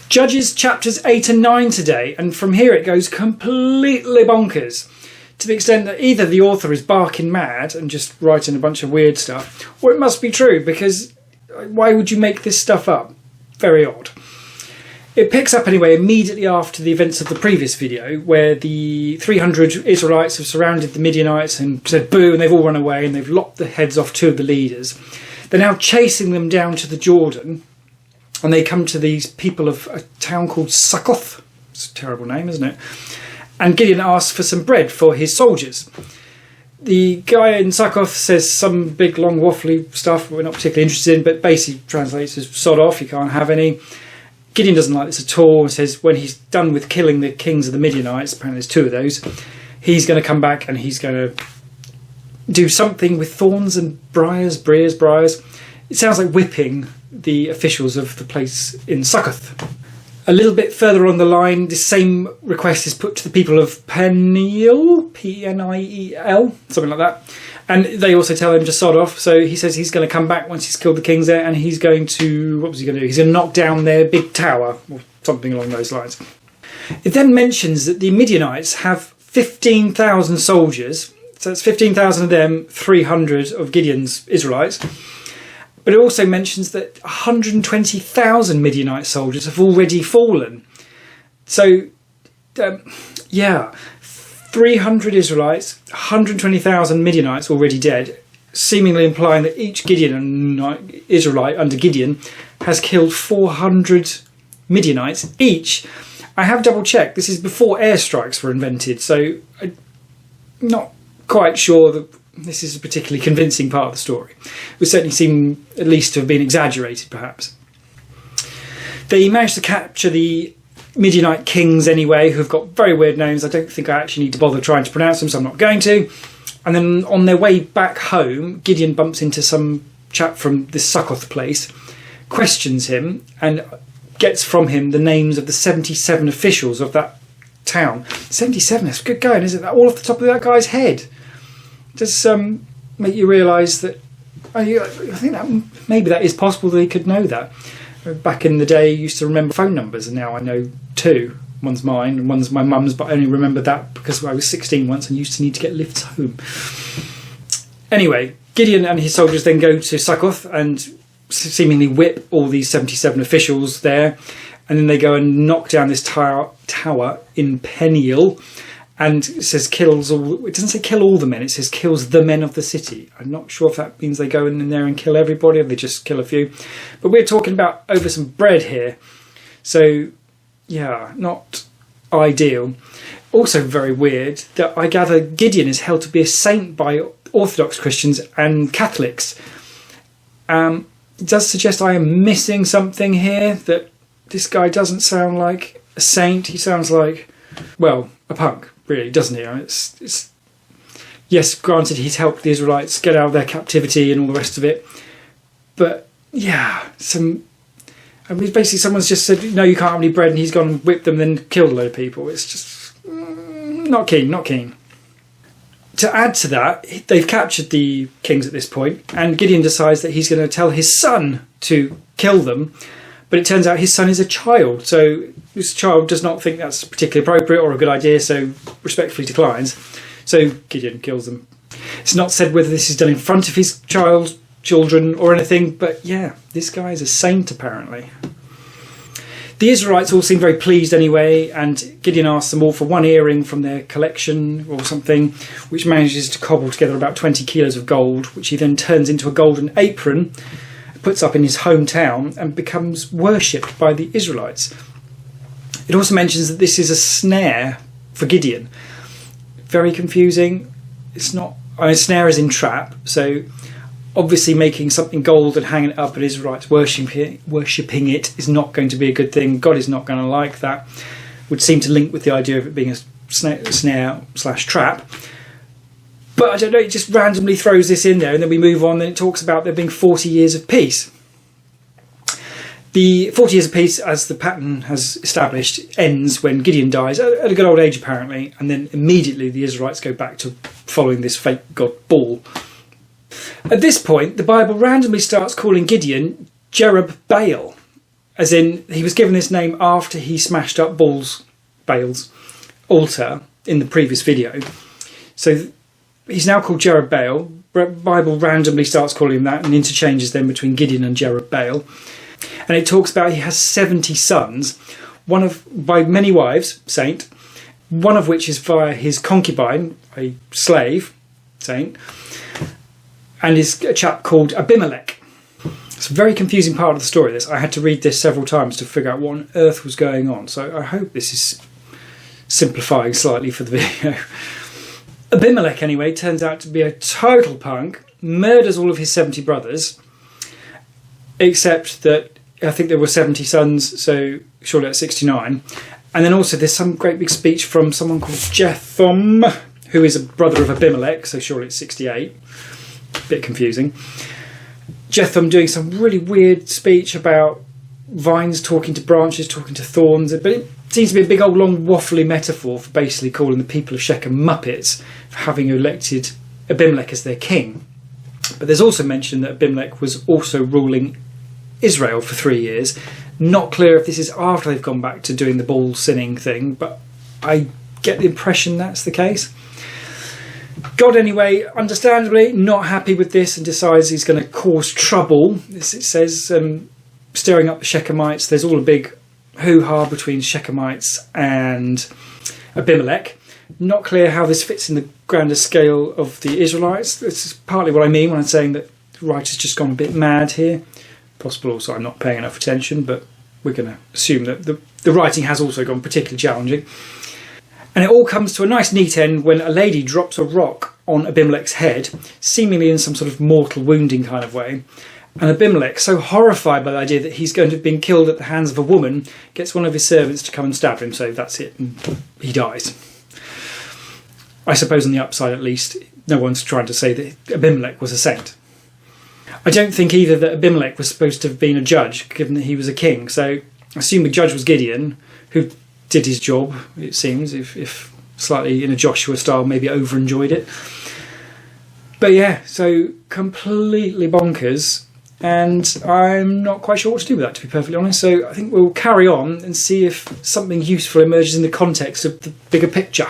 Judges chapters 8 and 9 today, and from here it goes completely bonkers, to the extent that either the author is barking mad and just writing a bunch of weird stuff, or it must be true, because why would you make this stuff up? Very odd. It picks up anyway immediately after the events of the previous video, where the 300 Israelites have surrounded the Midianites and said boo, and they've all run away and they've lopped the heads off two of the leaders. They're now chasing them down to the Jordan, and they come to these people of a town called Succoth. It's a terrible name, isn't it? And Gideon asks for some bread for his soldiers. The guy in Succoth says some big long waffly stuff we're not particularly interested in, but basically translates as sod off, you can't have any. Gideon doesn't like this at all and says when he's done with killing the kings of the Midianites, apparently there's two of those, he's going to come back and he's going to do something with thorns and briars. It sounds like whipping the officials of the place in Succoth. A little bit further on the line, the same request is put to the people of Peniel, P-N-I-E-L, something like that. And they also tell him to sod off. So he says he's going to come back once he's killed the kings there, and he's going to, what was he going to do? He's going to knock down their big tower, or something along those lines. It then mentions that the Midianites have 15,000 soldiers. So it's 15,000 of them, 300 of Gideon's Israelites. But it also mentions that 120,000 Midianite soldiers have already fallen. So, 300 Israelites, 120,000 Midianites already dead, seemingly implying that each Israelite under Gideon has killed 400 Midianites each. I have double checked, this is before airstrikes were invented, so I'm not quite sure that this is a particularly convincing part of the story. It would certainly seem at least to have been exaggerated, perhaps. They managed to capture the Midianite kings anyway, who've got very weird names. I don't think I actually need to bother trying to pronounce them, so I'm not going to. And then on their way back home, Gideon bumps into some chap from this Succoth place, questions him, and gets from him the names of the 77 officials of that town. 77, that's good going, isn't it? All off the top of that guy's head. Does make you realise that I think that maybe that is possible that he could know that. Back in the day, I used to remember phone numbers, and now I know two. One's mine and one's my mum's, but I only remember that because I was 16 once and used to need to get lifts home. Anyway, Gideon and his soldiers then go to Succoth and seemingly whip all these 77 officials there, and then they go and knock down this tower in Peniel. And it says kills all. It doesn't say kill all the men. It says kills the men of the city. I'm not sure if that means they go in there and kill everybody, or they just kill a few. But we're talking about over some bread here, so yeah, not ideal. Also very weird that I gather Gideon is held to be a saint by Orthodox Christians and Catholics. It does suggest I am missing something here. That this guy doesn't sound like a saint. He sounds like, well, a punk. Really, doesn't he? It's yes, granted, he's helped the Israelites get out of their captivity and all the rest of it, but yeah, basically someone's just said no, you can't have any bread, and he's gone and whipped them, then killed a load of people. It's just not keen. To add to that, they've captured the kings at this point, and Gideon decides that he's going to tell his son to kill them. But it turns out his son is a child, so this child does not think that's particularly appropriate or a good idea, so respectfully declines. So Gideon kills them. It's not said whether this is done in front of his children or anything, but yeah, this guy is a saint apparently. The Israelites all seem very pleased anyway, and Gideon asks them all for one earring from their collection or something, which manages to cobble together about 20 kilos of gold, which he then turns into a golden apron, puts up in his hometown, and becomes worshipped by the Israelites. It also mentions that this is a snare for Gideon. Very confusing. It's not, a snare is in trap, so obviously making something gold and hanging it up and Israelites worshipping it is not going to be a good thing. God is not going to like that. Would seem to link with the idea of it being a snare/trap. But I don't know, it just randomly throws this in there, and then we move on, and it talks about there being 40 years of peace. The 40 years of peace, as the pattern has established, ends when Gideon dies, at a good old age apparently, and then immediately the Israelites go back to following this fake god Baal. At this point, the Bible randomly starts calling Gideon Jerub-Baal, as in he was given this name after he smashed up Baal's altar in the previous video. So he's now called Jerub-Baal. The Bible randomly starts calling him that and interchanges them between Gideon and Jerub-Baal. And it talks about he has 70 sons, by many wives, saint, one of which is via his concubine, a slave, saint, and is a chap called Abimelek. It's a very confusing part of the story, this. I had to read this several times to figure out what on earth was going on, so I hope this is simplifying slightly for the video. Abimelek, anyway, turns out to be a total punk, murders all of his 70 brothers, except that I think there were 70 sons, so surely that's 69. And then also there's some great big speech from someone called Jetham, who is a brother of Abimelek, so surely it's 68. Bit confusing. Jetham doing some really weird speech about vines talking to branches, talking to thorns, but it seems to be a big old long waffly metaphor for basically calling the people of Shechem muppets for having elected Abimelek as their king. But there's also mention that Abimelek was also ruling Israel for 3 years. Not clear if this is after they've gone back to doing the Baal sinning thing, but I get the impression that's the case. God, anyway, understandably not happy with this and decides he's going to cause trouble. It says, stirring up the Shechemites. There's all a big hoo-ha between Shechemites and Abimelek. Not clear how this fits in the grander scale of the Israelites. This is partly what I mean when I'm saying that the writer's just gone a bit mad here. Possible also I'm not paying enough attention, but we're going to assume that the writing has also gone particularly challenging. And it all comes to a nice neat end when a lady drops a rock on Abimelek's head, seemingly in some sort of mortal wounding kind of way. And Abimelek, so horrified by the idea that he's going to have been killed at the hands of a woman, gets one of his servants to come and stab him, so that's it, and he dies. I suppose on the upside at least, no one's trying to say that Abimelek was a saint. I don't think either that Abimelek was supposed to have been a judge, given that he was a king. So I assume the judge was Gideon, who did his job, it seems, if slightly in a Joshua style, maybe over-enjoyed it. But yeah, so completely bonkers, and I'm not quite sure what to do with that, to be perfectly honest. So I think we'll carry on and see if something useful emerges in the context of the bigger picture.